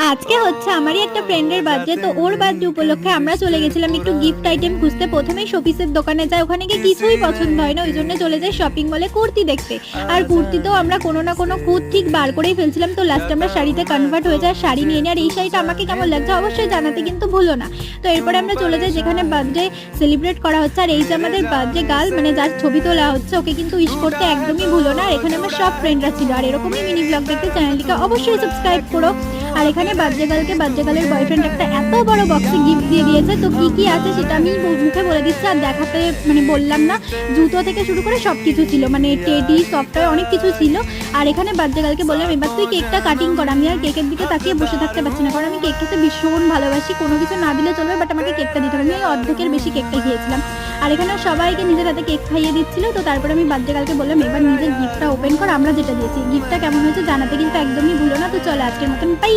আজকে হচ্ছে আমারই একটা ফ্রেন্ডের বার্থডে, তো ওর বার্থডে উপলক্ষে আমরা চলে গেছিলাম একটু গিফট আইটেম খুঁজতে। প্রথমেই শোপিসের দোকানে যাই, ওখানে গিয়ে কিছুই পছন্দ হয় না, ওই জন্য চলে যাই শপিং মলে কুর্তি দেখতে। আর কুর্তিতেও আমরা কোনো না কোনো খুঁত ঠিক বার করেই ফেলছিলাম, তো লাস্টে আমরা শাড়িতে কনভার্ট হয়ে যায়, শাড়ি নিয়ে নিই। আর এই শাড়িটা আমাকে কেমন লাগছে অবশ্যই জানাতে কিন্তু ভুলো না। তো এরপরে আমরা চলে যাই যেখানে বার্থডে সেলিব্রেট করা হচ্ছে। আর এই যে আমাদের বার্থডে গার্ল, মানে যার ছবি তোলা হচ্ছে, ওকে কিন্তু উইশ করতে একদমই ভুলো না। আর এখানে আমার সব ফ্রেন্ডরা ছিল। আর এরকমই মিনি ব্লগ দেখতে চ্যানেলটিকে অবশ্যই সাবস্ক্রাইব করো। আর এখানে বার্থডে গার্লের বয়ফ্রেন্ড একটা এত বড় বক্সে গিফট দিয়ে দিয়েছে, তো কি কি আছে সেটা আমি মুখে বলে দিচ্ছি আর দেখাতে মানে বললাম না। জুতো থেকে শুরু করে সব কিছু ছিল, মানে টেডি সফটওয়্যার অনেক কিছু ছিল। আর এখানে বার্থডে গার্লকে বললাম এবার তুই কেকটা কাটিং কর। আমি আর কেকের দিকে তাকিয়ে বসে থাকতে পারছি না, কারণ আমি কেক খেতে ভীষণ ভালোবাসি। কোনো কিছু না দিলে চলবে, বাট আমাকে কেকটা দিতে হবে। আমি অর্ধেকের বেশি কেকটা খেয়েছিলাম। আর এখানে সবাইকে নিজের হাতে কেক খাইয়ে দিচ্ছিল। তো তারপরে আমি বার্থডে গার্লকে বললাম এবার নিজের গিফটটা ওপেন কর, আমরা যেটা দিয়েছি। গিফটটা কেমন হয়েছে জানাতে কিন্তু একদমই ভুলো না। তো চলো আজকের মতন বাই।